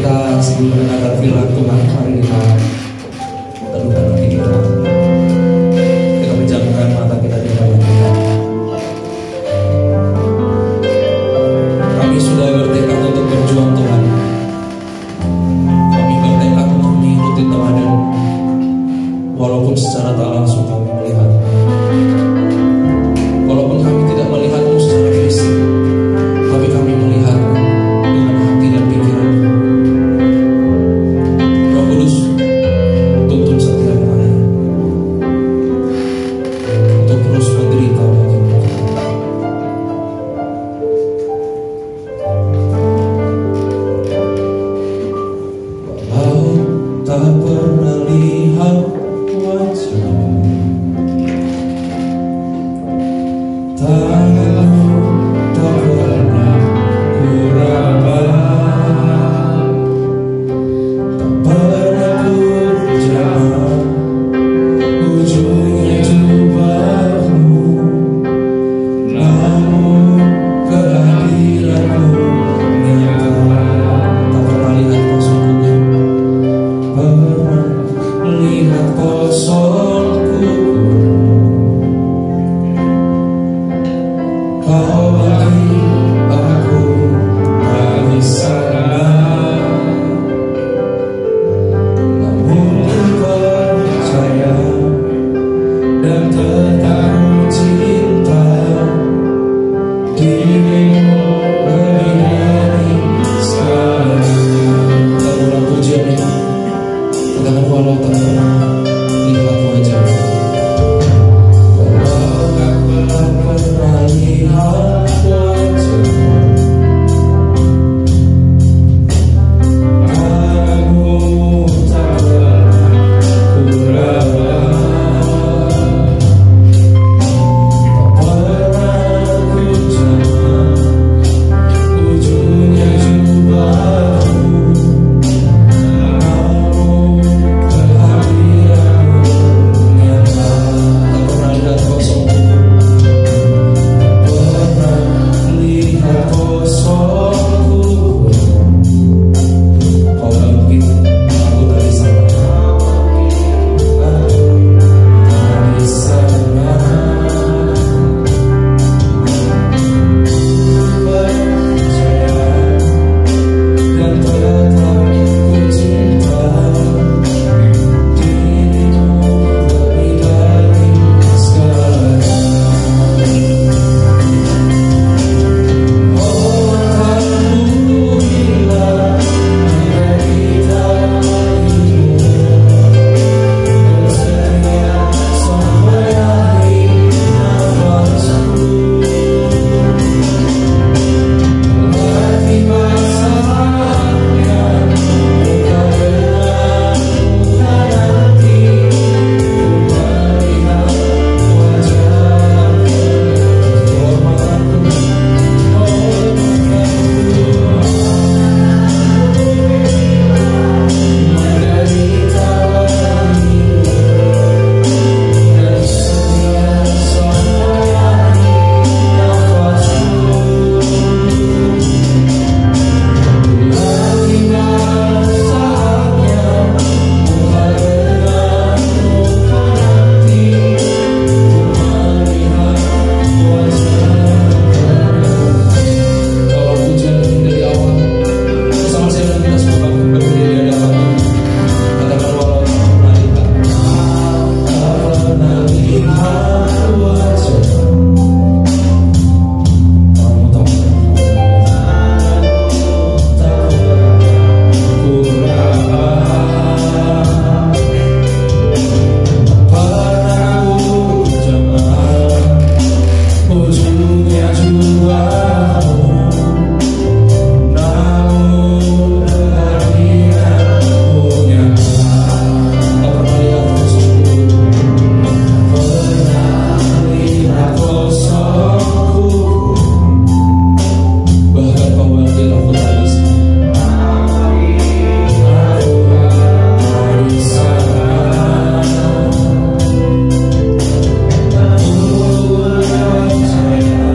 kita sebelum mendengarkan firman Tuhan, mari kita teduhkan hati kita. Kita pejamkan mata kita di dalam Tuhan. Kami sudah bertekad untuk berjuang Tuhan. Kami bertekad untuk mengikuti teladan, walaupun secara tak langsung kami melihat. Walaupun kami tidak melihatmu secara fisik, tapi kami melihat dengan hati dan pikiran. Roh Kudus, tuntun setiap kami untuk terus menderita bagimu. Walau tak pernah lihat wajahmu, tanganmu tak pernah kuraba, tak pernah ku jamah ujungnya jubahmu, namun kehadiranmu nyata. Tak pernah lihat kau sungguh, pernah lihat kosongku. Kau bagi aku tak bisa, namun ku percaya dan tetap ku cinta dirimu lebih dari segalanya. Kita ulang pujian ini, katakan walau tak pernah lihat wajahmu. Walau tak pernah lihat wajahmu, tanganmu tak pernah kuraba, tak pernah ku jamah ujungnya jubahmu, namun kehadiranmu nyata. Tak pernah lihat kosongku, lihat kosongku. Kau bangkit aku dari sana, dari sana. Percaya dan tetap ku cinta dirimu lebih dari segalanya. Oh alhamdulillah, bila kita hidup bersedia sampai akhir nafasku. Lagi saatnya muka denganmu nanti ku melihat wajahmu. Hormatku, menderita bagimu dan setia sampai akhir nafasku. Lagi saatnya muka denganmu nanti ku melihat wajahmu. Kalau pujian ini dari awal, bersama saya dan kita semua berdiri di hadapan Tuhan. Katakan walau tak pernah lihat, tak pernah lihat wajahmu, kamu tak pernah kuraba, pernah ku jamah ujungnya jubahmu, namun kehadiranmu nyata. Tak pernah lihat kosongku, pernah lihat kosongku. Bahkan kau bangkit aku tak bisa, aku dari sana. Ku percaya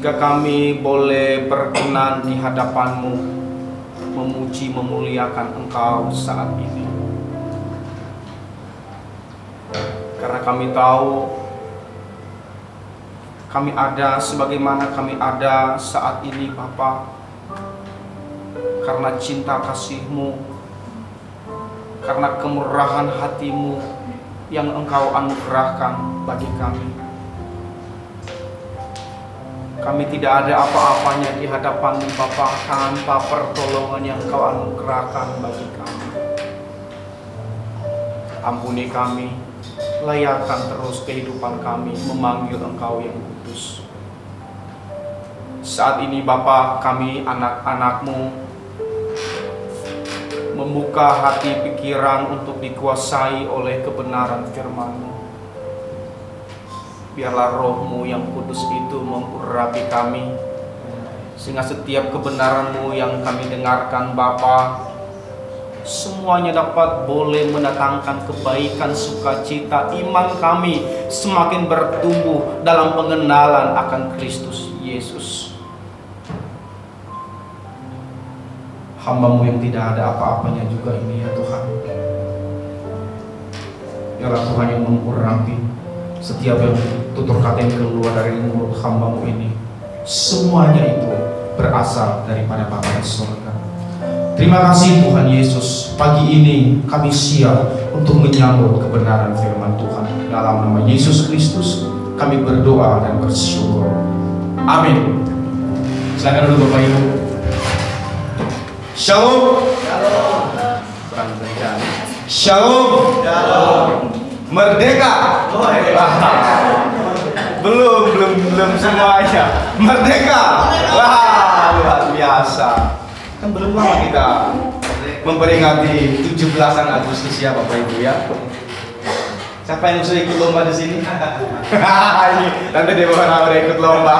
jika kami boleh berkenan di hadapan-Mu, memuji memuliakan Engkau saat ini. Karena kami tahu kami ada sebagaimana kami ada saat ini Bapa, karena cinta kasih-Mu, karena kemurahan hati-Mu yang Engkau anugerahkan bagi kami. Kami tidak ada apa-apanya di hadapan-Mu Bapa tanpa pertolongan yang Engkau anugerahkan bagi kami. Ampuni kami, layakkan terus kehidupan kami memanggil Engkau yang kudus. Saat ini Bapa, kami anak-anak-Mu membuka hati pikiran untuk dikuasai oleh kebenaran firman-Mu. Biarlah Roh-Mu yang kudus itu mengurapi kami, sehingga setiap kebenaran-Mu yang kami dengarkan Bapa, semuanya dapat boleh mendatangkan kebaikan, sukacita, iman kami semakin bertumbuh dalam pengenalan akan Kristus Yesus. Hamba-Mu yang tidak ada apa-apanya juga ini ya Tuhan. Biarlah Tuhan yang mengurapi setiap yang tutur kata yang keluar dari mulut hamba-Mu ini, semuanya itu berasal daripada Bapa di surga. Terima kasih Tuhan Yesus, pagi ini kami siap untuk menyambut kebenaran firman Tuhan. Dalam nama Yesus Kristus kami berdoa dan bersyukur. Amin. Silakan dulu Bapak Ibu. Shalom. Shalom. Shalom. Shalom. Merdeka. Belum semuanya. Merdeka. Wah, luar biasa. Kan belum lama kita memperingati 17-an Agustus ya Bapak Ibu ya. Siapa yang sudah ikut lomba di sini? Ini nanti dia udah ikut lomba.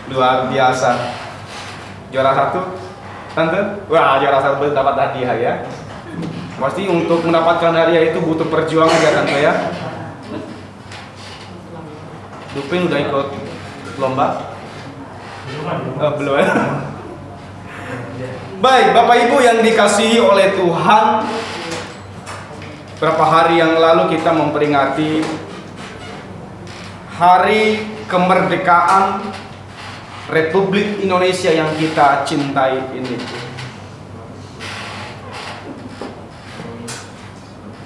Luar biasa. Juara 1, tante? Wah, juara 1 dapat hadiah ya. Pasti untuk mendapatkan hadiah itu butuh perjuangan ya tante ya. Dupin udah ikut lomba? Belum. Baik, Bapak Ibu yang dikasihi oleh Tuhan, berapa hari yang lalu kita memperingati Hari Kemerdekaan Republik Indonesia yang kita cintai ini.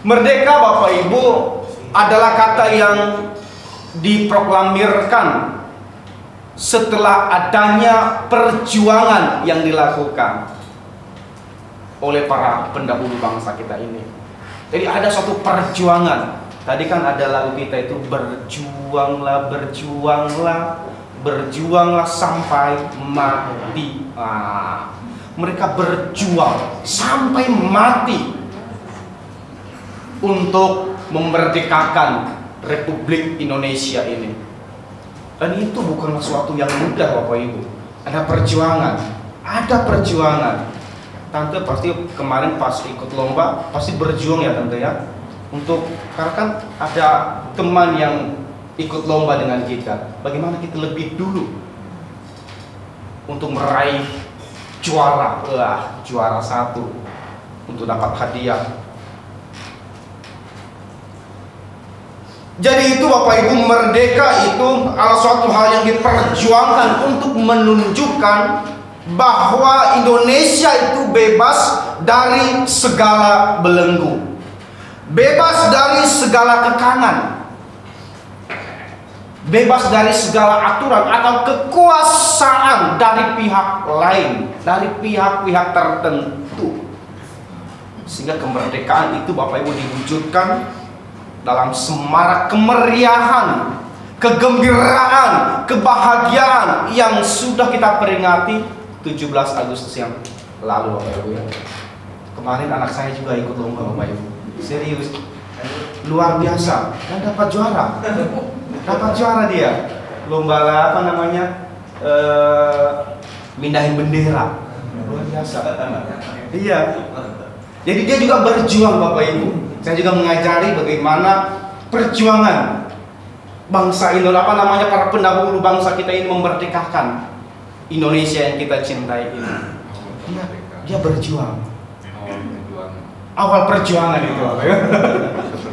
Merdeka Bapak Ibu adalah kata yang diproklamirkan setelah adanya perjuangan yang dilakukan oleh para pendahulu bangsa kita ini. Jadi ada suatu perjuangan. Tadi kan ada lagu kita itu, berjuanglah, berjuanglah, berjuanglah sampai mati. Mereka berjuang sampai mati untuk memerdekakan Republik Indonesia ini. Dan itu bukanlah suatu yang mudah Bapak Ibu. Ada perjuangan, ada perjuangan. Tante pasti kemarin pas ikut lomba pasti berjuang ya tante ya. Karena kan ada teman yang ikut lomba dengan kita. Bagaimana kita lebih dulu untuk meraih juara, juara 1 untuk dapat hadiah. Jadi itu Bapak Ibu, merdeka itu adalah suatu hal yang diperjuangkan untuk menunjukkan bahwa Indonesia itu bebas dari segala belenggu, bebas dari segala kekangan, bebas dari segala aturan atau kekuasaan dari pihak lain, dari pihak-pihak tertentu. Sehingga kemerdekaan itu Bapak Ibu diwujudkan dalam semarak kemeriahan, kegembiraan, kebahagiaan yang sudah kita peringati 17 Agustus yang lalu Bapak Ibu ya. Kemarin anak saya juga ikut lomba Bapak Ibu. Serius, luar biasa, dan dapat juara. Dapat juara dia. Lomba apa namanya? Mindahin bendera. Luar biasa. Iya. Jadi dia juga berjuang Bapak Ibu. Saya juga mengajari bagaimana perjuangan bangsa Indonesia, para pendahulu bangsa kita ini memerdekakan Indonesia yang kita cintai ini? Dia berjuang. Awal perjuangan itu apa ya?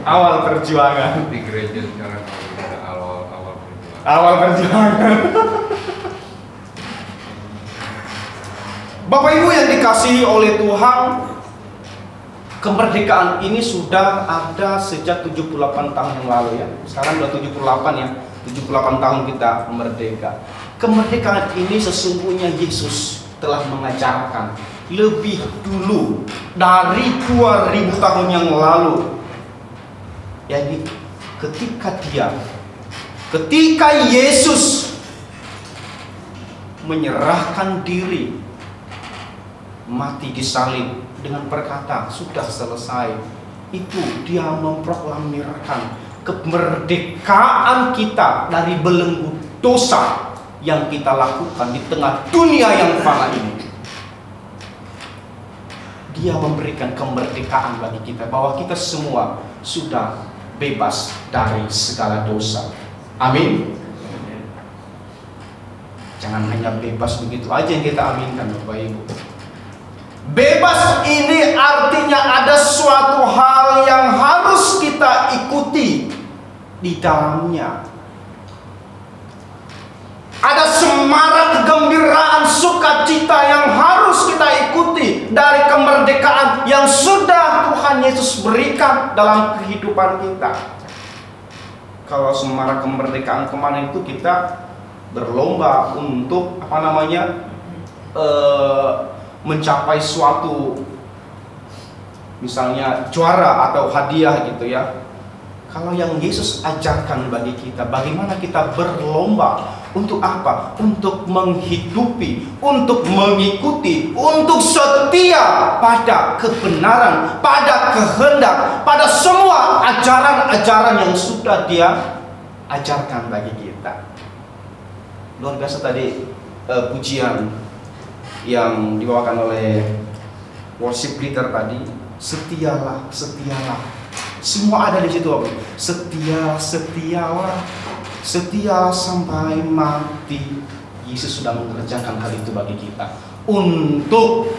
Awal perjuangan. Di gereja sekarang awal perjuangan. Awal perjuangan. Bapak Ibu yang dikasihi oleh Tuhan, kemerdekaan ini sudah ada sejak 78 tahun yang lalu ya. Sekarang sudah 78 ya. 78 tahun kita merdeka. Kemerdekaan ini sesungguhnya Yesus telah mengajarkan lebih dulu dari 2000 tahun yang lalu. Jadi ketika Yesus menyerahkan diri, mati di salib dengan berkata sudah selesai, itu dia memproklamirkan kemerdekaan kita dari belenggu dosa yang kita lakukan di tengah dunia yang fana ini. Dia memberikan kemerdekaan bagi kita, bahwa kita semua sudah bebas dari segala dosa. Amin. Jangan hanya bebas begitu aja yang kita aminkan, Bapak Ibu. Bebas ini artinya ada suatu hal yang harus kita ikuti di dalamnya. Ada semarak kegembiraan, sukacita yang harus kita ikuti dari kemerdekaan yang sudah Tuhan Yesus berikan dalam kehidupan kita. Kalau semarak kemerdekaan kemarin itu kita berlomba untuk mencapai suatu, misalnya juara atau hadiah gitu ya. Kalau yang Yesus ajarkan bagi kita, bagaimana kita berlomba untuk apa? Untuk menghidupi, untuk mengikuti, untuk setia pada kebenaran, pada kehendak, pada semua ajaran-ajaran yang sudah Dia ajarkan bagi kita. Luar biasa tadi pujian yang dibawakan oleh worship leader tadi. Setialah, setialah. Semua ada di situ. Setia, setialah, setia sampai mati. Yesus sudah mengerjakan hal itu bagi kita untuk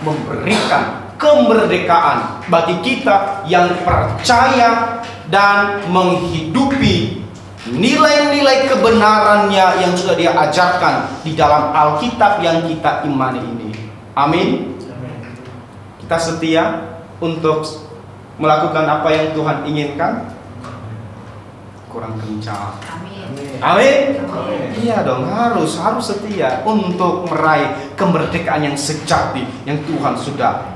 memberikan kemerdekaan bagi kita yang percaya dan menghidupi nilai-nilai kebenarannya yang sudah Dia ajarkan di dalam Alkitab yang kita imani ini. Amin. Kita setia untuk melakukan apa yang Tuhan inginkan. Kurang kencang. Amin. Iya dong, harus setia untuk meraih kemerdekaan yang sejati yang Tuhan sudah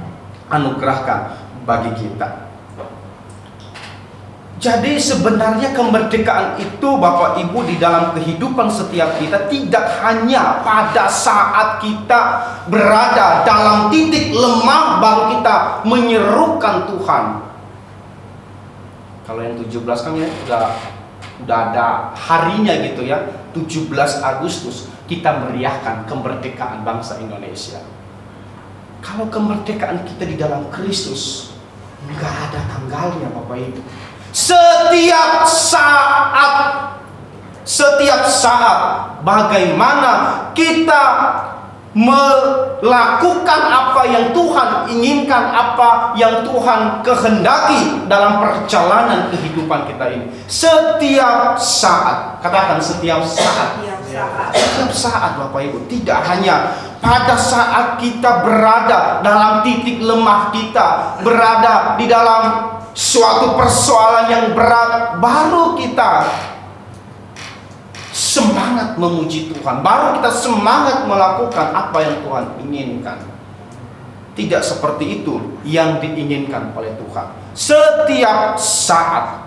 anugerahkan bagi kita. Jadi sebenarnya kemerdekaan itu Bapak Ibu di dalam kehidupan setiap kita tidak hanya pada saat kita berada dalam titik lemah baru kita menyerukan Tuhan. Kalau yang 17 kan ya udah ada harinya gitu ya. 17 Agustus kita meriahkan kemerdekaan bangsa Indonesia. Kalau kemerdekaan kita di dalam Kristus nggak ada tanggalnya Bapak Ibu. Setiap saat bagaimana kita melakukan apa yang Tuhan inginkan, apa yang Tuhan kehendaki dalam perjalanan kehidupan kita ini. Setiap saat, katakan setiap saat. Setiap saat Bapak Ibu, tidak hanya pada saat kita berada dalam titik lemah kita, berada di dalam suatu persoalan yang berat, baru kita semangat memuji Tuhan, baru kita semangat melakukan apa yang Tuhan inginkan. Tidak seperti itu yang diinginkan oleh Tuhan. Setiap saat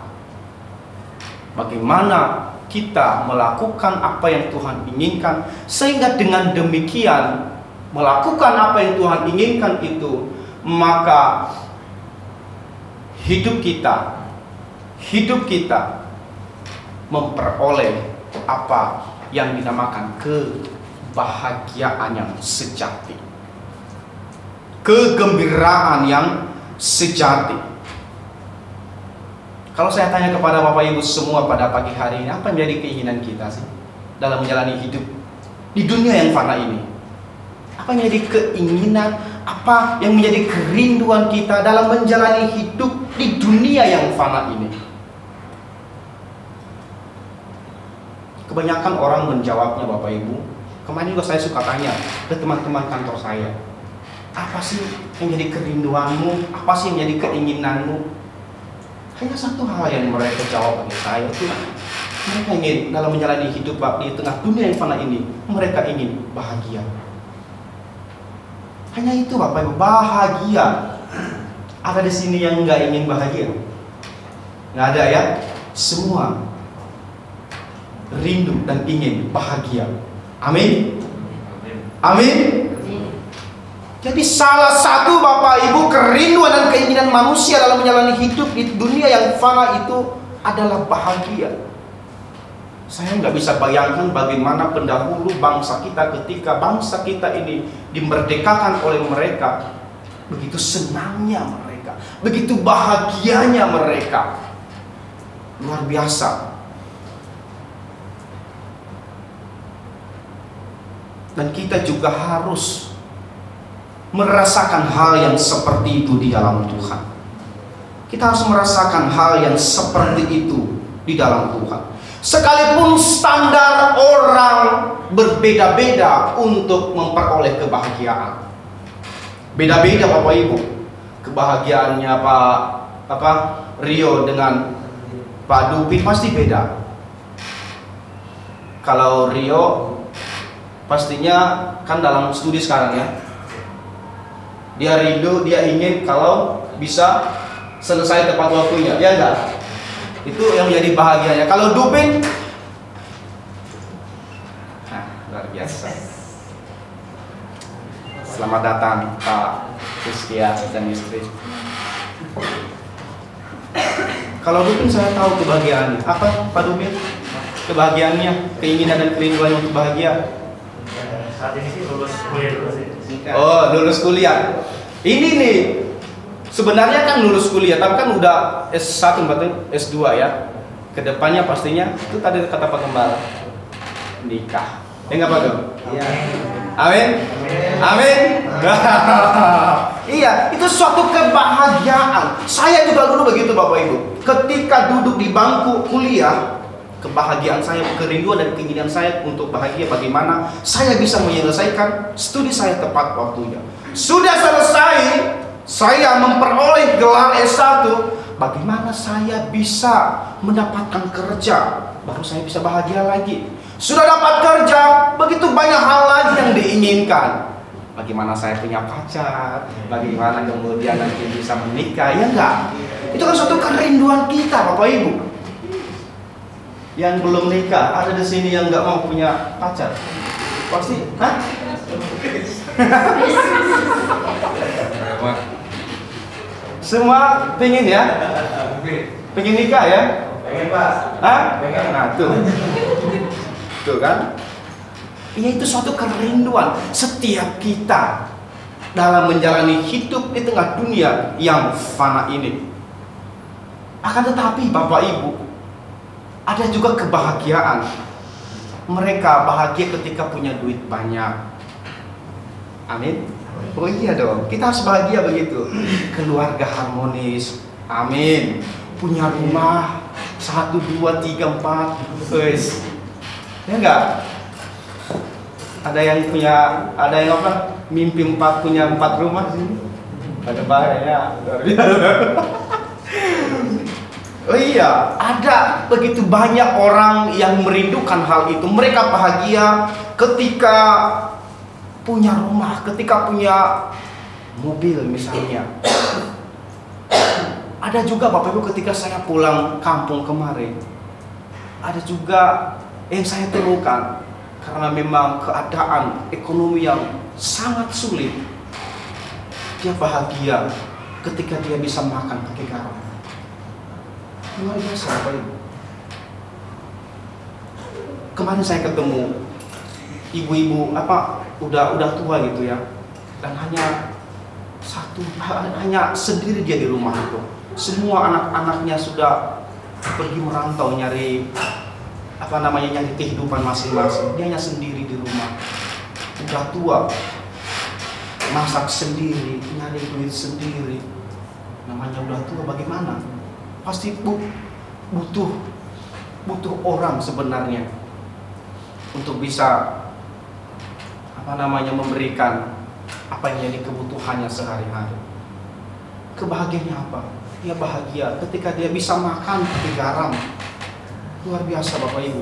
bagaimana kita melakukan apa yang Tuhan inginkan, sehingga dengan demikian melakukan apa yang Tuhan inginkan itu, maka hidup kita memperoleh apa yang dinamakan kebahagiaan yang sejati, kegembiraan yang sejati. Kalau saya tanya kepada Bapak Ibu semua pada pagi hari ini, apa yang menjadi keinginan kita sih dalam menjalani hidup di dunia yang fana ini? Apa yang menjadi keinginan, apa yang menjadi kerinduan kita dalam menjalani hidup di dunia yang fana ini? Kebanyakan orang menjawabnya Bapak Ibu. Kemarin juga saya suka tanya ke teman-teman kantor saya, apa sih yang jadi kerinduanmu? Apa sih yang jadi keinginanmu? Hanya satu hal yang mereka jawab bagi saya, itu mereka ingin dalam menjalani hidup di tengah dunia yang fana ini, mereka ingin bahagia. Hanya itu Bapak Ibu, bahagia. Ada di sini yang nggak ingin bahagia? Nggak ada ya? Semua rindu dan ingin bahagia. Amin. Amin. Jadi salah satu Bapak Ibu kerinduan dan keinginan manusia dalam menjalani hidup di dunia yang fana itu adalah bahagia. Saya nggak bisa bayangkan bagaimana pendahulu bangsa kita ketika bangsa kita ini dimerdekakan oleh mereka. Begitu senangnya mereka, begitu bahagianya mereka. Luar biasa. Dan kita juga harus merasakan hal yang seperti itu di dalam Tuhan. Kita harus merasakan hal yang seperti itu di dalam Tuhan. Sekalipun standar orang berbeda-beda untuk memperoleh kebahagiaan. Beda-beda Bapak Ibu. Kebahagiaannya Pak Rio dengan Pak Dupin pasti beda. Kalau Rio pastinya kan dalam studi sekarang ya. Dia rindu, dia ingin kalau bisa selesai tepat waktunya, ya enggak? Itu yang menjadi bahagianya. Kalau Dupin, luar biasa. Selamat datang Pak Rizkia dan istri. Kalau Dupin saya tahu kebahagiaannya. Apa Pak Dupin? Kebahagiaannya, keinginan dan kerinduan untuk bahagia. Saat ini sih lulus kuliah dulu sih. Oh, lulus kuliah. Ini nih, sebenarnya kan lulus kuliah, tapi kan udah S1 berarti S2 ya. Kedepannya pastinya itu tadi kata Pak Gembala, nikah. Enggak Pak Gem? Iya. Amin. Amin. Iya, itu suatu kebahagiaan. Saya juga dulu begitu Bapak Ibu. Ketika duduk di bangku kuliah, kebahagiaan saya, kerinduan dan keinginan saya untuk bahagia bagaimana saya bisa menyelesaikan studi saya tepat waktunya. Sudah selesai, saya memperoleh gelar S1, bagaimana saya bisa mendapatkan kerja, baru saya bisa bahagia lagi. Sudah dapat kerja, begitu banyak hal lagi yang diinginkan. Bagaimana saya punya pacar, bagaimana kemudian nanti bisa menikah, ya enggak? Itu kan suatu kerinduan kita Bapak Ibu. Yang belum nikah, ada di sini yang nggak mau punya pacar? Pasti, hah? Semua pengen ya? Pengen nikah ya? Pengen Pak. Hah? Pengen. Nah tuh, tuh kan? Iya, itu suatu kerinduan setiap kita dalam menjalani hidup di tengah dunia yang fana ini. Akan tetapi Bapak Ibu, ada juga kebahagiaan. Mereka bahagia ketika punya duit banyak. Amin. Oh iya dong, kita harus bahagia begitu. Keluarga harmonis. Amin. Punya rumah 1, 2, 3, 4. Guys, ya enggak? Ada yang punya, ada yang apa? Mimpi 4 punya 4 rumah sini. Ada bahaya. Oh iya, ada begitu banyak orang yang merindukan hal itu. Mereka bahagia ketika punya rumah, ketika punya mobil misalnya. Ada juga Bapak Ibu ketika saya pulang kampung kemarin, ada juga yang saya temukan karena memang keadaan ekonomi yang sangat sulit. Dia bahagia ketika dia bisa makan pakai garam. Luar biasa Bapak Ibu. Kemarin saya ketemu ibu-ibu udah tua gitu ya, dan hanya sendiri dia di rumah itu. Semua anak-anaknya sudah pergi merantau nyari nyari kehidupan masing-masing. Dia hanya sendiri di rumah, udah tua, masak sendiri, nyari duit sendiri. Namanya udah tua, bagaimana? Pasti butuh orang sebenarnya untuk bisa memberikan apa yang jadi kebutuhannya sehari-hari. Kebahagiaannya apa? Dia bahagia ketika dia bisa makan pakai garam. Luar biasa Bapak Ibu.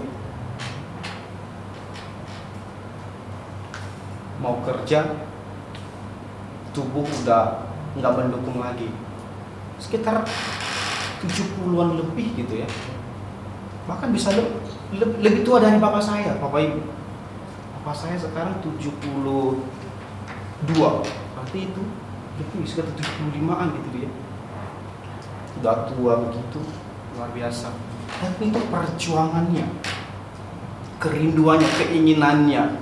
Mau kerja, tubuh udah nggak mendukung lagi. Sekitar 70-an lebih gitu ya. Bahkan bisa lebih tua dari bapak saya, Bapak Ibu. Bapak saya sekarang 72. Berarti itu sekitar 75-an gitu dia. Udah tua begitu, luar biasa. Tapi itu perjuangannya, kerinduannya, keinginannya.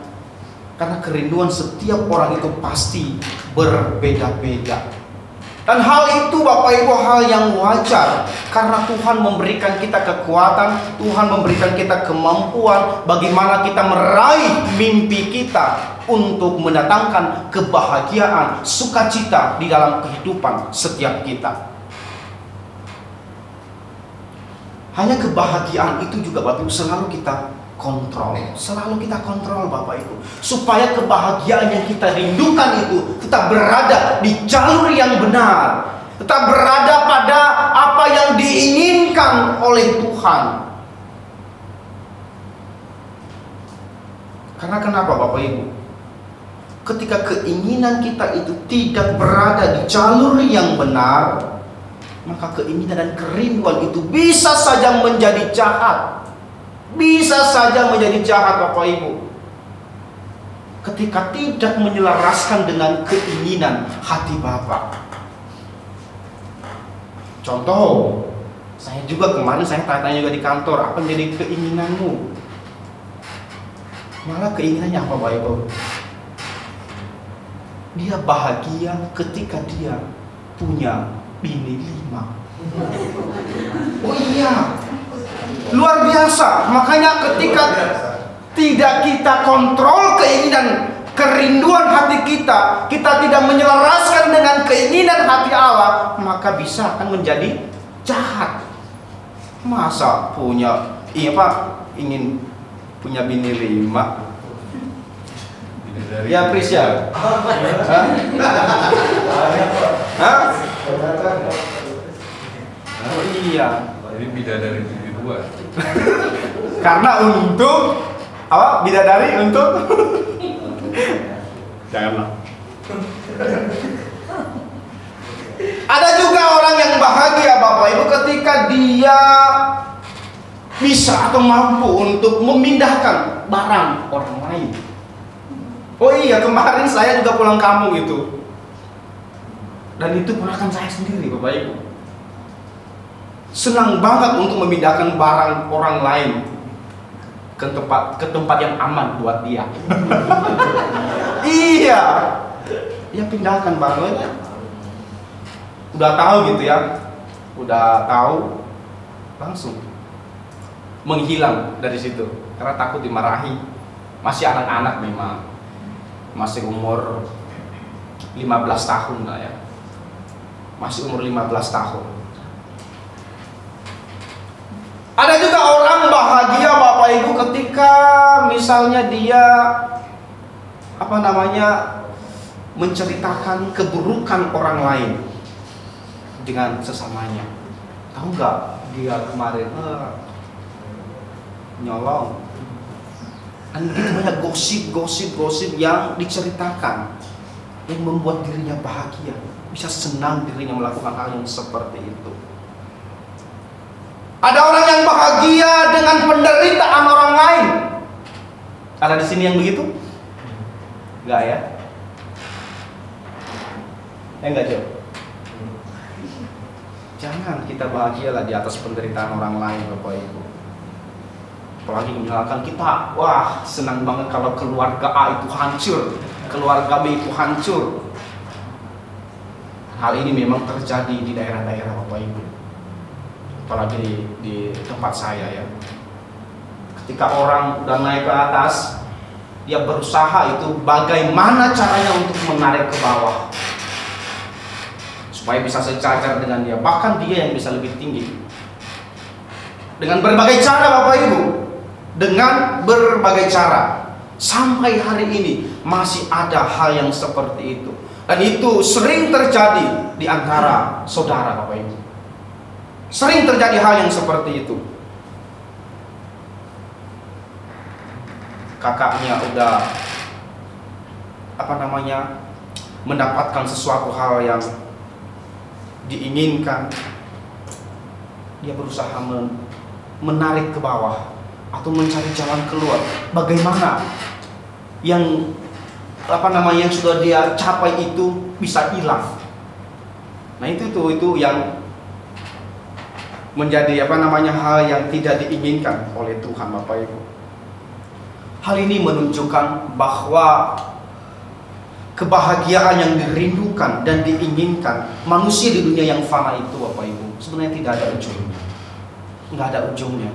Karena kerinduan setiap orang itu pasti berbeda-beda. Dan hal itu Bapak Ibu hal yang wajar. Karena Tuhan memberikan kita kekuatan, Tuhan memberikan kita kemampuan bagaimana kita meraih mimpi kita untuk mendatangkan kebahagiaan, sukacita di dalam kehidupan setiap kita. Hanya kebahagiaan itu juga Bapak Ibu selalu kita kontrol. Selalu kita kontrol Bapak Ibu. Supaya kebahagiaan yang kita rindukan itu tetap berada di jalur yang benar. Tetap berada pada apa yang diinginkan oleh Tuhan. Karena kenapa Bapak Ibu? Ketika keinginan kita itu tidak berada di jalur yang benar, maka keinginan dan kerinduan itu bisa saja menjadi jahat. Bisa saja menjadi jahat Bapak Ibu. Ketika tidak menyelaraskan dengan keinginan hati Bapak. Contoh, saya juga kemarin saya tanya juga di kantor, apa menjadi keinginanmu? Malah keinginannya apa Bapak Ibu? Dia bahagia ketika dia punya bini 5. Oh iya, luar biasa. Makanya ketika tidak kita kontrol keinginan, kerinduan hati kita, kita tidak menyelaraskan dengan keinginan hati Allah, maka bisa akan menjadi jahat. Masa ingin punya bini 5? Ya Prisya. Hah? Oh iya. Jadi bidadari 72. Karena untuk apa? Bidadari untuk janganlah. Ada juga orang yang bahagia Bapak Ibu ketika dia bisa atau mampu untuk memindahkan barang orang lain. Oh iya, kemarin saya juga pulang kampung itu. Dan itu ponakan saya sendiri Bapak Ibu. Senang banget untuk memindahkan barang orang lain ke tempat yang aman buat dia. Iya. Ya pindahkan barangnya. Udah tahu gitu ya. Udah tahu langsung menghilang dari situ karena takut dimarahi. Masih anak-anak memang. Masih umur 15 tahun lah ya. Masih umur 15 tahun. Ada juga orang bahagia Bapak Ibu ketika misalnya dia menceritakan keburukan orang lain dengan sesamanya. Tahu nggak dia kemarin nyolong. Dan begitu banyak gosip yang diceritakan yang membuat dirinya bahagia, bisa senang dirinya melakukan hal yang seperti itu. Ada orang yang bahagia dengan penderitaan orang lain. Ada di sini yang begitu? Enggak ya? Enggak Joe. Jangan kita bahagialah di atas penderitaan orang lain Bapak Ibu. Apalagi misalkan kita, wah senang banget kalau keluarga A itu hancur, keluarga B itu hancur. Hal ini memang terjadi di daerah-daerah Bapak Ibu. apalagi di tempat saya ya. Ketika orang udah naik ke atas, dia berusaha itu bagaimana caranya untuk menarik ke bawah supaya bisa sejajar dengan dia, bahkan dia yang bisa lebih tinggi. Dengan berbagai cara Bapak Ibu, dengan berbagai cara, sampai hari ini masih ada hal yang seperti itu. Dan itu sering terjadi di antara saudara Bapak Ibu. Sering terjadi hal yang seperti itu. Kakaknya udah mendapatkan sesuatu hal yang diinginkan, dia berusaha menarik ke bawah atau mencari jalan keluar. Bagaimana yang yang sudah dia capai itu bisa hilang. Nah itu yang menjadi hal yang tidak diinginkan oleh Tuhan Bapak Ibu. Hal ini menunjukkan bahwa kebahagiaan yang dirindukan dan diinginkan manusia di dunia yang fana itu Bapak Ibu sebenarnya tidak ada ujungnya. Nggak ada ujungnya.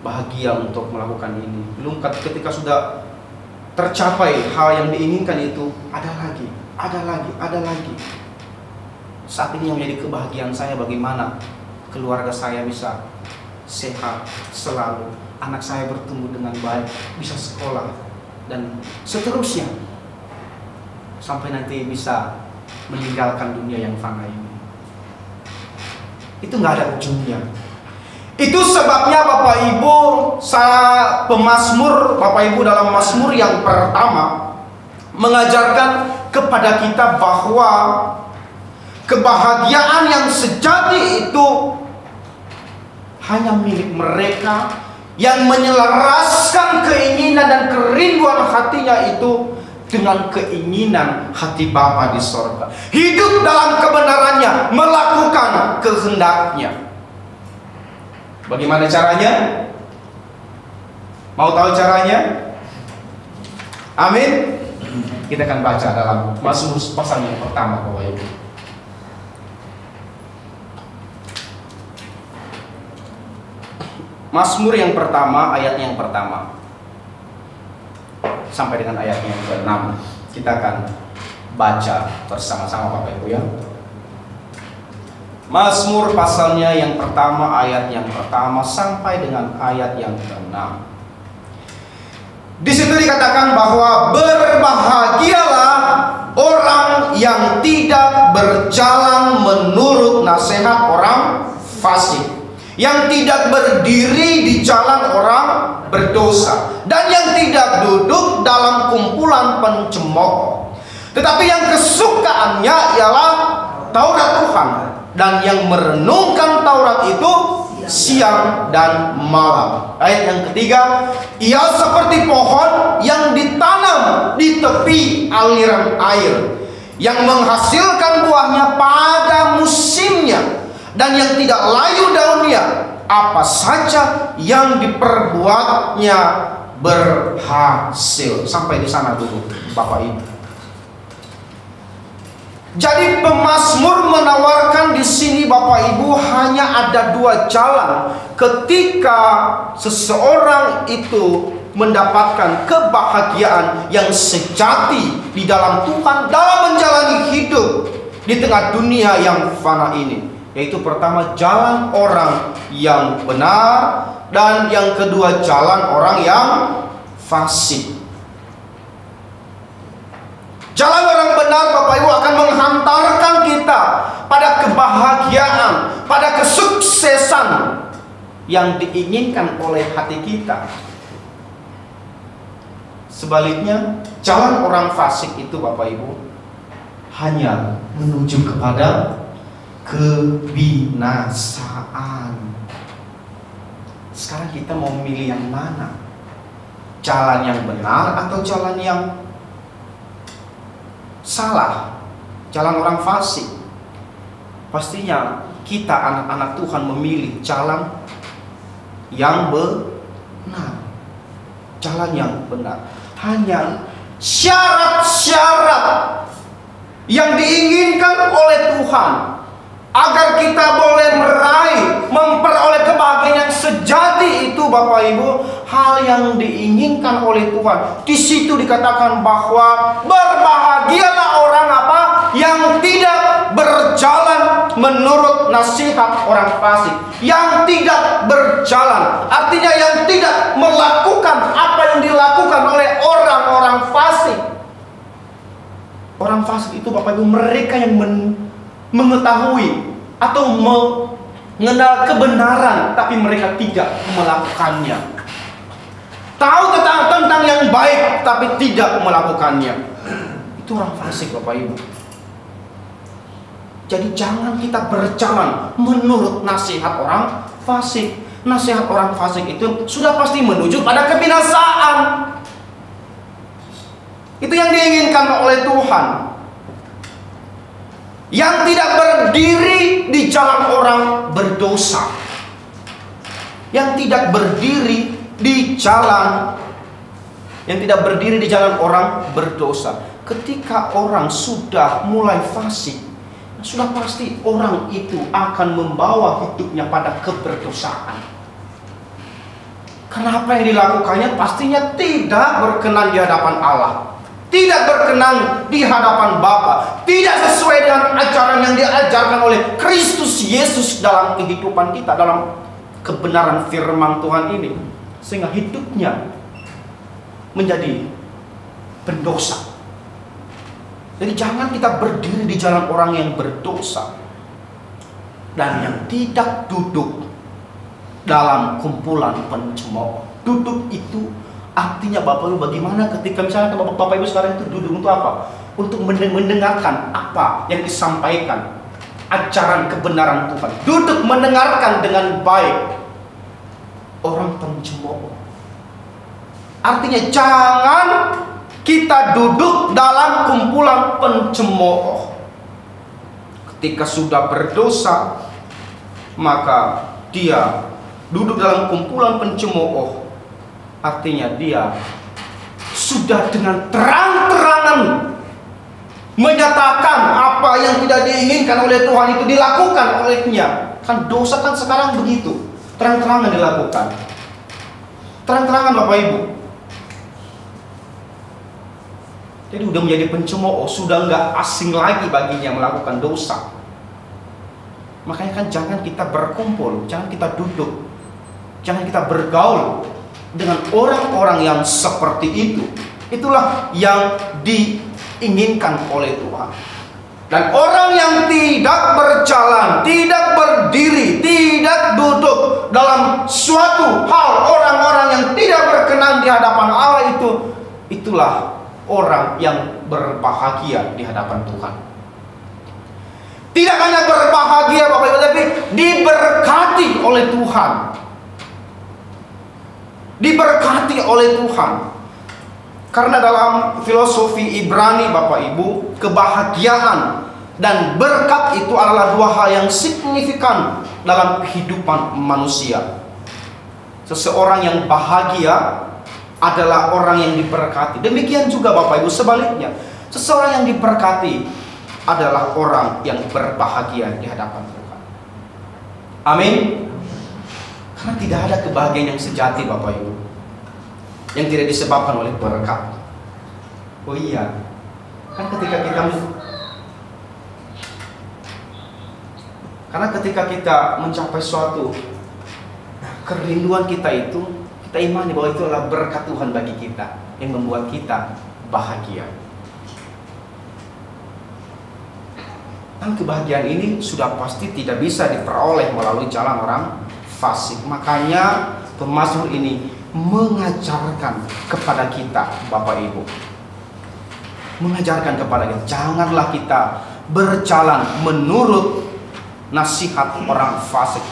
Bahagia untuk melakukan ini. Belum ketika sudah tercapai hal yang diinginkan itu, ada lagi. Saat ini yang menjadi kebahagiaan saya bagaimana keluarga saya bisa sehat selalu, anak saya bertumbuh dengan baik, bisa sekolah, dan seterusnya sampai nanti bisa meninggalkan dunia yang fana ini. Itu nggak ada ujungnya. Itu sebabnya Bapak Ibu, pemazmur Bapak Ibu dalam Mazmur yang pertama mengajarkan kepada kita bahwa kebahagiaan yang sejati itu hanya milik mereka yang menyelaraskan keinginan dan kerinduan hatinya itu dengan keinginan hati Bapa di sorga. Hidup dalam kebenarannya, melakukan kehendaknya. Bagaimana caranya? Mau tahu caranya? Amin. Kita akan baca dalam Mazmur pasal yang pertama Bapak Ibu. Mazmur yang pertama, ayat yang pertama sampai dengan ayat yang ke-6. Kita akan baca bersama-sama Bapak Ibu ya. Mazmur pasalnya yang pertama, ayat yang pertama sampai dengan ayat yang ke-6. Di situ dikatakan bahwa berbahagialah orang yang tidak berjalan menurut nasihat orang fasik, yang tidak berdiri di jalan orang berdosa, dan yang tidak duduk dalam kumpulan pencemooh. Tetapi yang kesukaannya ialah Taurat Tuhan, dan yang merenungkan Taurat itu siang dan malam. Ayat yang ketiga, ia seperti pohon yang ditanam di tepi aliran air, yang menghasilkan buahnya pada musimnya, dan yang tidak layu daunnya. Apa saja yang diperbuatnya berhasil. Sampai di sana dulu Bapak Ibu. Jadi pemazmur menawarkan di sini Bapak Ibu hanya ada dua jalan ketika seseorang itu mendapatkan kebahagiaan yang sejati di dalam Tuhan dalam menjalani hidup di tengah dunia yang fana ini. Yaitu pertama jalan orang yang benar, dan yang kedua jalan orang yang fasik. Jalan orang benar Bapak Ibu akan menghantarkan kita pada kebahagiaan, pada kesuksesan yang diinginkan oleh hati kita. Sebaliknya, jalan orang fasik itu Bapak Ibu hanya menuju kepada kebinasaan. Sekarang kita mau memilih yang mana? Jalan yang benar atau jalan yang salah? Jalan orang fasik. Pastinya kita anak-anak Tuhan memilih jalan yang benar. Jalan yang benar. Hanya syarat-syarat yang diinginkan oleh Tuhan agar kita boleh meraih, memperoleh kebahagiaan yang sejati itu, Bapak Ibu, hal yang diinginkan oleh Tuhan. Di situ dikatakan bahwa berbahagialah orang apa? Yang tidak berjalan menurut nasihat orang fasik. Yang tidak berjalan, artinya yang tidak melakukan apa yang dilakukan oleh orang-orang fasik. Orang fasik itu, Bapak Ibu, mereka yang mengetahui atau mengenal kebenaran, tapi mereka tidak melakukannya. Tahu tentang yang baik, tapi tidak melakukannya. Itu orang fasik, Bapak Ibu. Jadi jangan kita berjalan menurut nasihat orang fasik. Nasihat orang fasik itu sudah pasti menuju pada kebinasaan. Itu yang diinginkan oleh Tuhan. Yang tidak berdiri di jalan orang berdosa. Yang tidak berdiri di jalan orang berdosa. Ketika orang sudah mulai fasik, sudah pasti orang itu akan membawa hidupnya pada keberdosaan. Karena apa yang dilakukannya pastinya tidak berkenan di hadapan Allah, tidak berkenan di hadapan Bapa, tidak sesuai dengan ajaran yang diajarkan oleh Kristus Yesus dalam kehidupan kita, dalam kebenaran firman Tuhan ini, sehingga hidupnya menjadi pendosa. Jadi jangan kita berdiri di jalan orang yang berdosa dan yang tidak duduk dalam kumpulan pencemooh. Duduk itu artinya, Bapak Ibu, bagaimana ketika misalnya Bapak Ibu sekarang itu duduk untuk apa? Untuk mendengarkan apa yang disampaikan, ajaran kebenaran Tuhan. Duduk mendengarkan dengan baik. Orang pencemooh, artinya jangan kita duduk dalam kumpulan pencemooh. Ketika sudah berdosa, maka dia duduk dalam kumpulan pencemooh. Artinya dia sudah dengan terang-terangan menyatakan apa yang tidak diinginkan oleh Tuhan itu dilakukan olehnya. Kan dosa kan sekarang begitu, terang-terangan dilakukan. Terang-terangan, Bapak Ibu. Jadi udah menjadi pencemooh, sudah nggak asing lagi baginya melakukan dosa. Makanya kan jangan kita berkumpul, jangan kita duduk, jangan kita bergaul dengan orang-orang yang seperti itu. Itulah yang diinginkan oleh Tuhan. Dan orang yang tidak berjalan, tidak berdiri, tidak duduk dalam suatu hal, orang-orang yang tidak berkenan di hadapan Allah itu, itulah orang yang berbahagia di hadapan Tuhan. Tidak hanya berbahagia, Bapak Ibu, tapi diberkati oleh Tuhan. Diberkati oleh Tuhan. Karena dalam filosofi Ibrani, Bapak Ibu, kebahagiaan dan berkat itu adalah dua hal yang signifikan dalam kehidupan manusia. Seseorang yang bahagia adalah orang yang diberkati. Demikian juga, Bapak Ibu, sebaliknya. Seseorang yang diberkati adalah orang yang berbahagia di hadapan Tuhan. Amin. Karena tidak ada kebahagiaan yang sejati, Bapak Ibu, yang tidak disebabkan oleh berkat. Oh iya, kan ketika kita mencapai suatu kerinduan kita itu, kita imani bahwa itu adalah berkat Tuhan bagi kita yang membuat kita bahagia. Dan kebahagiaan ini sudah pasti tidak bisa diperoleh melalui jalan orang fasik. Makanya pemazmur ini mengajarkan kepada kita, Bapak Ibu, mengajarkan kepada kita, janganlah kita berjalan menurut nasihat orang fasik,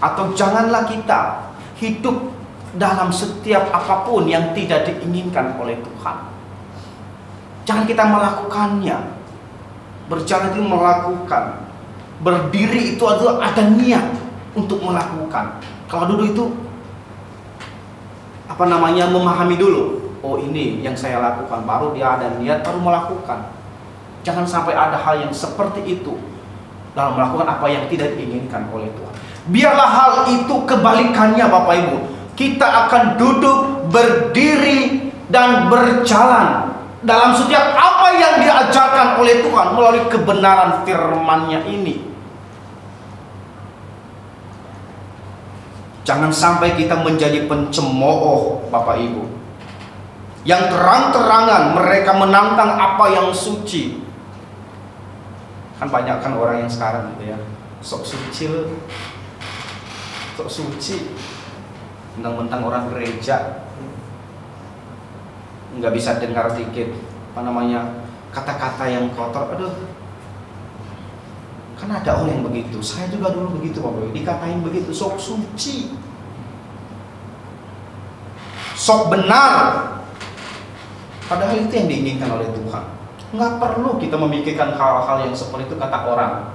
atau janganlah kita hidup dalam setiap apapun yang tidak diinginkan oleh Tuhan. Jangan kita melakukannya. Berjalan itu melakukan, berdiri itu adalah ada niat untuk melakukan. Kalau duduk itu memahami dulu. Oh, ini yang saya lakukan, baru dia ada niat, baru melakukan. Jangan sampai ada hal yang seperti itu dalam melakukan apa yang tidak diinginkan oleh Tuhan. Biarlah hal itu kebalikannya Bapak Ibu. Kita akan duduk, berdiri, dan berjalan dalam setiap apa yang diajarkan oleh Tuhan melalui kebenaran firman-Nya ini. Jangan sampai kita menjadi pencemooh Bapak Ibu, yang terang-terangan mereka menantang apa yang suci. Kan banyak kan orang yang sekarang gitu ya, sok suci, sok suci, mentang-mentang orang gereja nggak bisa dengar dikit kata-kata yang kotor. Aduh, kan ada orang yang begitu. Saya juga dulu begitu Bapak Ibu, dikatain begitu, sok suci, sok benar. Padahal itu yang diinginkan oleh Tuhan. Nggak perlu kita memikirkan hal-hal yang seperti itu kata orang.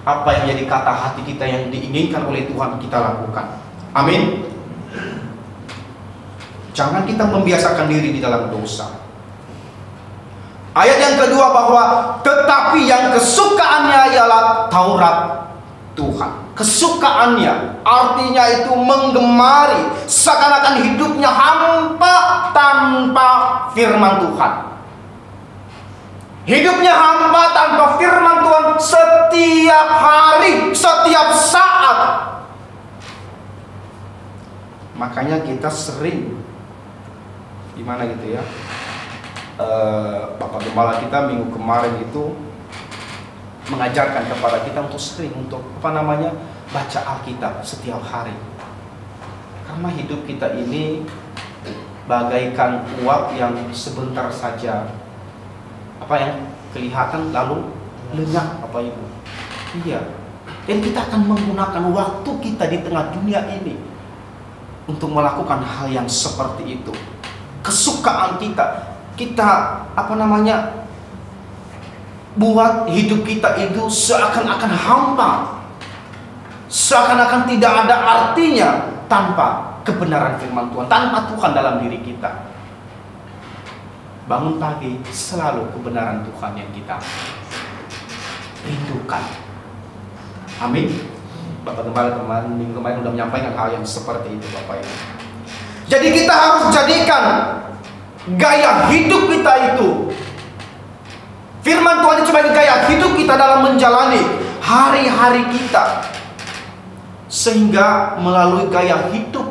Apa yang jadi kata hati kita yang diinginkan oleh Tuhan kita lakukan. Amin. Jangan kita membiasakan diri di dalam dosa. Ayat yang kedua bahwa tetapi yang kesukaannya ialah Taurat Tuhan. Kesukaannya artinya itu menggemari, seakan-akan hidupnya hampa tanpa firman Tuhan. Hidupnya hampa tanpa firman Tuhan setiap hari, setiap saat. Makanya kita sering gimana gitu ya, Bapak Gembala kita minggu kemarin itu mengajarkan kepada kita untuk sering untuk baca Alkitab setiap hari. Karena hidup kita ini bagaikan uap yang sebentar saja yang kelihatan lalu lenyap Bapak Ibu. Iya. Dan kita akan menggunakan waktu kita di tengah dunia ini untuk melakukan hal yang seperti itu. Kesukaan kita buat hidup kita itu seakan-akan hampa, seakan-akan tidak ada artinya tanpa kebenaran firman Tuhan, tanpa Tuhan dalam diri kita. Bangun pagi selalu kebenaran Tuhan yang kita rindukan. Amin. Bapak Gembala minggu kemarin sudah menyampaikan hal yang seperti itu Bapak Ibu. Jadi kita harus jadikan gaya hidup kita itu firman Tuhan itu sebagai gaya hidup kita dalam menjalani hari-hari kita, sehingga melalui gaya hidup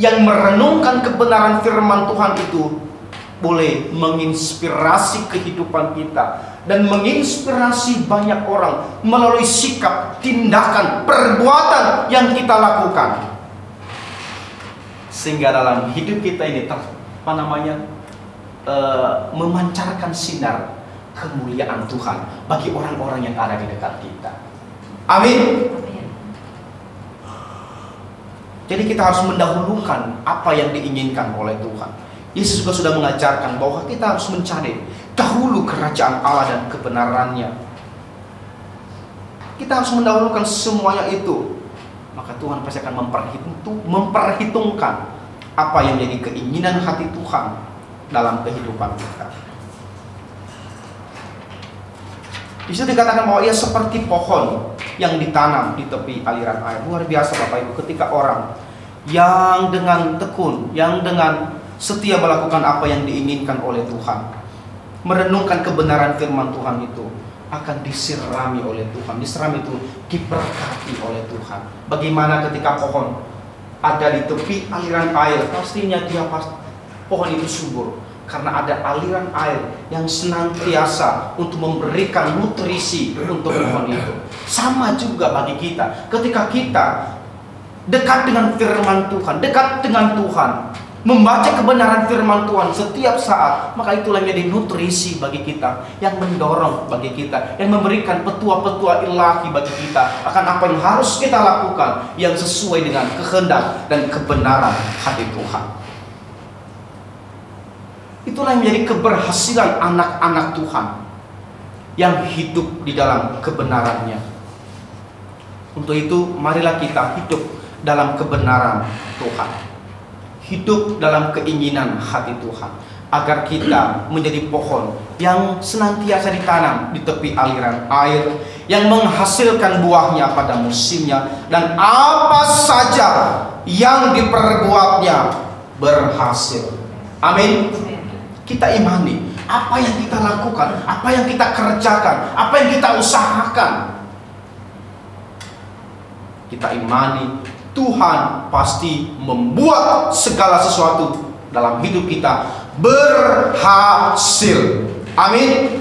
yang merenungkan kebenaran firman Tuhan itu boleh menginspirasi kehidupan kita dan menginspirasi banyak orang melalui sikap, tindakan, perbuatan yang kita lakukan, sehingga dalam hidup kita ini memancarkan sinar kemuliaan Tuhan bagi orang-orang yang ada di dekat kita. Amin. Jadi kita harus mendahulukan apa yang diinginkan oleh Tuhan. Yesus juga sudah mengajarkan bahwa kita harus mencari dahulu kerajaan Allah dan kebenarannya. Kita harus mendahulukan semuanya itu. Maka Tuhan pasti akan memperhitungkan apa yang menjadi keinginan hati Tuhan dalam kehidupan kita. Di situ dikatakan bahwa ia seperti pohon yang ditanam di tepi aliran air. Luar biasa Bapak Ibu, ketika orang yang dengan tekun, yang dengan setia melakukan apa yang diinginkan oleh Tuhan, merenungkan kebenaran firman Tuhan itu, akan disirami oleh Tuhan. Disirami itu diberkati oleh Tuhan. Bagaimana ketika pohon ada di tepi aliran air, pastinya pohon itu subur karena ada aliran air yang senantiasa untuk memberikan nutrisi untuk pohon itu. Sama juga bagi kita, ketika kita dekat dengan firman Tuhan, dekat dengan Tuhan, membaca kebenaran firman Tuhan setiap saat, maka itulah yang menjadi nutrisi bagi kita, yang mendorong bagi kita, yang memberikan petua-petua ilahi bagi kita akan apa yang harus kita lakukan yang sesuai dengan kehendak dan kebenaran hati Tuhan. Itulah yang menjadi keberhasilan anak-anak Tuhan yang hidup di dalam kebenarannya. Untuk itu marilah kita hidup dalam kebenaran Tuhan, hidup dalam keinginan hati Tuhan. agar kita menjadi pohon yang senantiasa ditanam di tepi aliran air, yang menghasilkan buahnya pada musimnya, dan apa saja yang diperbuatnya berhasil. Amin. Kita imani apa yang kita lakukan, apa yang kita kerjakan, apa yang kita usahakan. Kita imani Tuhan pasti membuat segala sesuatu dalam hidup kita berhasil. Amin.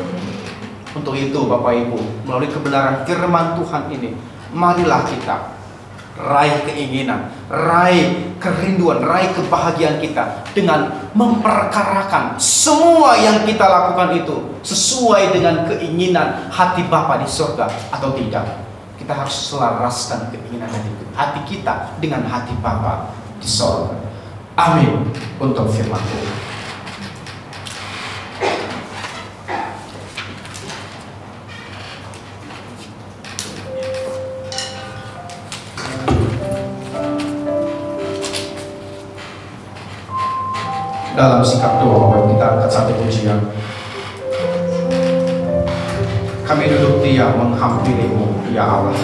Untuk itu Bapak Ibu, melalui kebenaran firman Tuhan ini, marilah kita raih keinginan, raih kerinduan, raih kebahagiaan kita dengan memperkarakan semua yang kita lakukan itu sesuai dengan keinginan hati Bapa di surga atau tidak. Kita harus selaraskan keinginan hati kita dengan hati Bapa di surga. Amin. Untuk firman Tuhan. Dalam sikap doa, Bapak, kita angkat satu pujian. Kami duduk diam menghampirimu, ya Allah.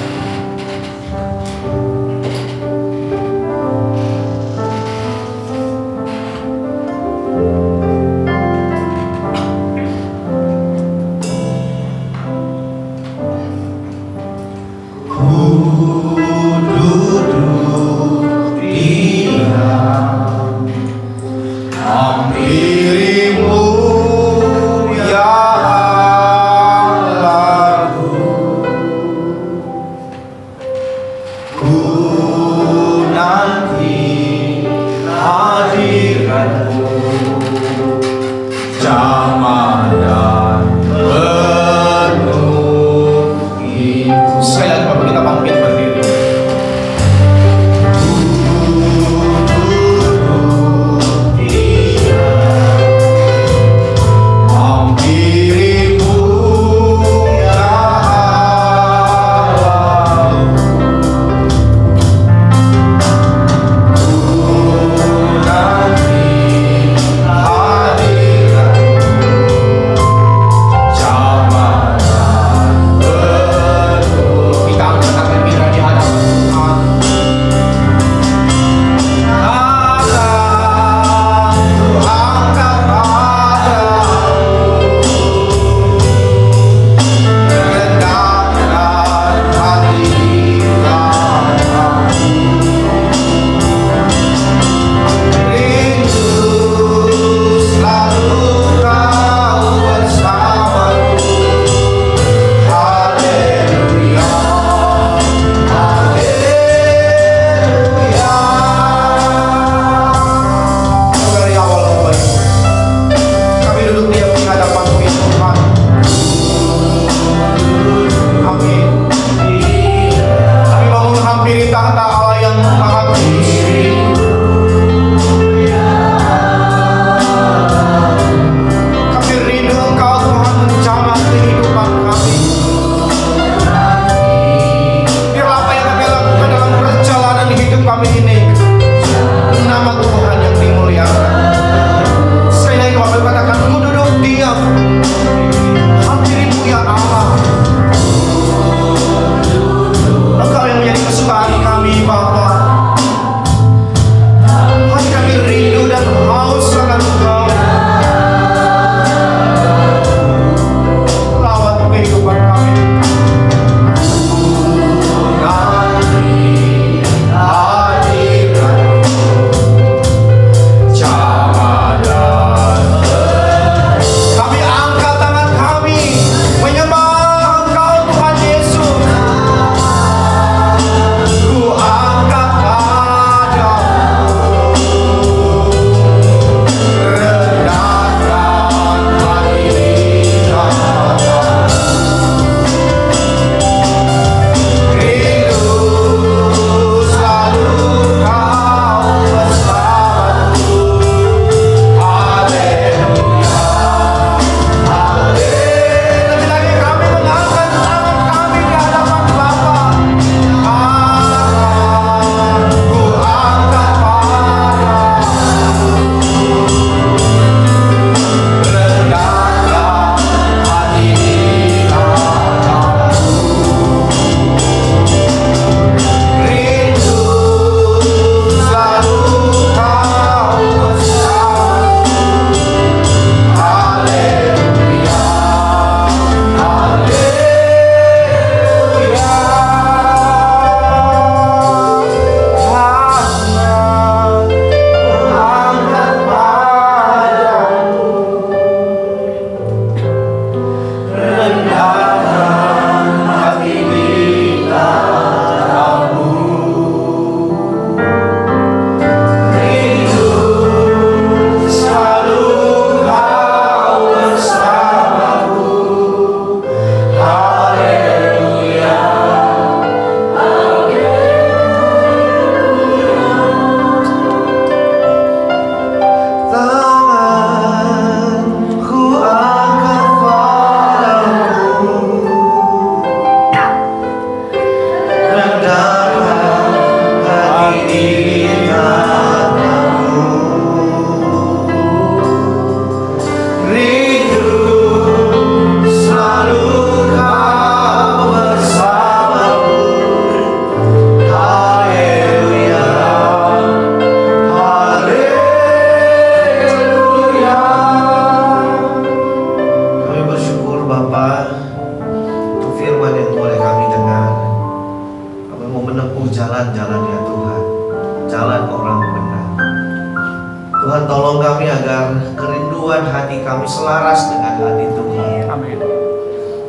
Tuhan, tolong kami agar kerinduan hati kami selaras dengan hati Tuhan. Amin.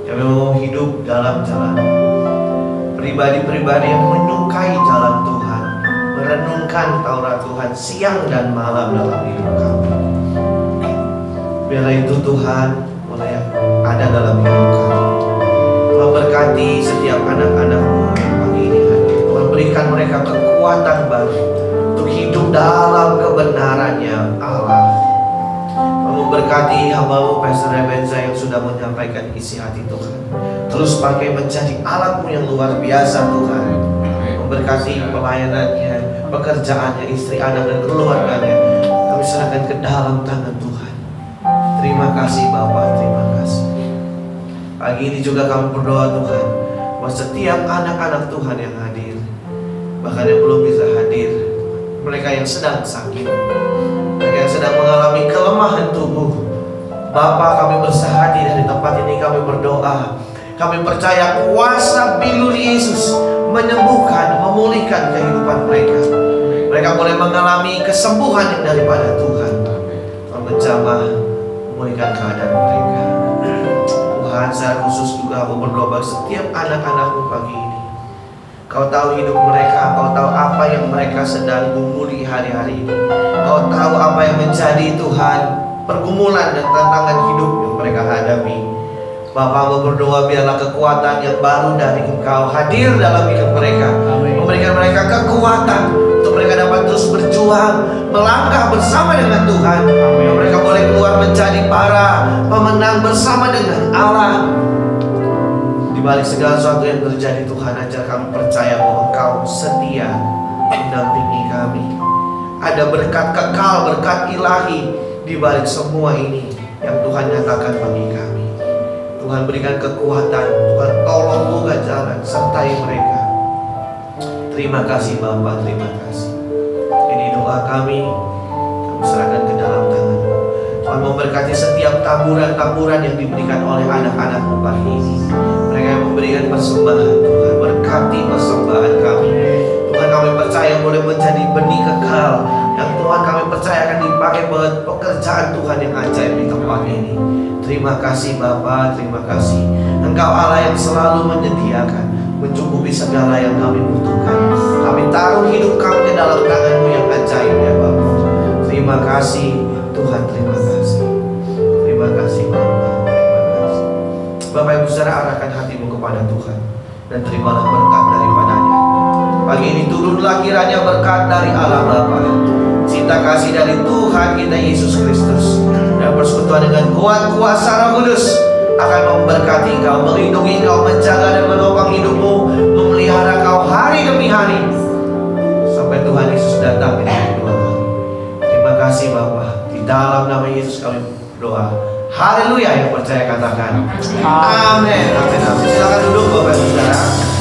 Kami mau hidup dalam jalan pribadi-pribadi yang menyukai jalan Tuhan, merenungkan Taurat Tuhan siang dan malam dalam hidup kami. Biarlah itu Tuhan mulai ada dalam hidup kami. Tuhan berkati setiap anak-anak-Mu yang pagi ini hadir. Tuhan berikan mereka kekuatan baru untuk hidup dalam kebenarannya Allah. Tuhan memberkati hamba-Mu Pastor Ebenza yang sudah menyampaikan isi hati Tuhan. Terus pakai menjadi alat-Mu yang luar biasa Tuhan. Memberkati pelayanannya, pekerjaannya, istri, anak, dan keluarganya. Kami serahkan ke dalam tangan Tuhan. Terima kasih Bapa, terima kasih. Pagi ini juga kami berdoa Tuhan, bahwa setiap anak-anak Tuhan yang hadir, bahkan yang belum bisa hadir, mereka yang sedang sakit, mereka yang sedang mengalami kelemahan tubuh, Bapa, kami bersahadi dari tempat ini, kami berdoa. Kami percaya kuasa bilur Yesus menyembuhkan, memulihkan kehidupan mereka. Mereka boleh mengalami kesembuhan yang daripada Tuhan. Tuhan menjamah, memulihkan keadaan mereka. Tuhan, secara khusus juga mau berdoa bagi setiap anak-anak-Mu pagi ini. Kau tahu hidup mereka, Kau tahu apa yang mereka sedang gumuli hari-hari ini. Kau tahu apa yang menjadi Tuhan pergumulan dan tantangan hidup yang mereka hadapi. Bapa, mau berdoa biarlah kekuatan yang baru dari Engkau hadir dalam hidup mereka. Memberikan mereka kekuatan untuk mereka dapat terus berjuang, melangkah bersama dengan Tuhan. Mereka boleh keluar menjadi para pemenang bersama dengan Allah. Di balik segala sesuatu yang terjadi, Tuhan, ajar kami percaya bahwa Engkau setia mendampingi kami. Ada berkat kekal, berkat ilahi di balik semua ini yang Tuhan nyatakan bagi kami. Tuhan berikan kekuatan, Tuhan tolong buka jalan, sertai mereka. Terima kasih Bapa, terima kasih. Ini doa kami serahkan ke dalam tangan. Tuhan memberkati setiap taburan-taburan yang diberikan oleh anak-anak-Mu pagi ini. Mereka yang memberikan persembahan, Tuhan berkati persembahan kami. Tuhan, kami percaya boleh menjadi benih kekal yang Tuhan kami percaya akan dipakai buat pekerjaan Tuhan yang ajaib di tempat ini. Terima kasih Bapa, terima kasih. Engkau Allah yang selalu menyediakan, mencukupi segala yang kami butuhkan. Kami taruh hidup kami ke dalam tangan-Mu yang ajaib ya Bapa. Terima kasih Tuhan, terima kasih. Terima kasih Bapa, terima kasih. Bapak Ibu Saudara, arahkan hatimu kepada Tuhan dan terimalah berkat daripadanya. Pagi ini turunlah kiranya berkat dari Allah Bapa, cinta kasih dari Tuhan kita Yesus Kristus, dan persekutuan dengan kuat kuasa Roh Kudus akan memberkati engkau, melindungi engkau, menjaga dan menopang hidupmu, memelihara engkau hari demi hari sampai Tuhan Yesus datang dengan kedua kali. Terima kasih Bapa, di dalam nama Yesus kami berdoa. Haleluya, yang percaya katakan amin. Amin. Silakan duduk Bapak Ibu Saudara.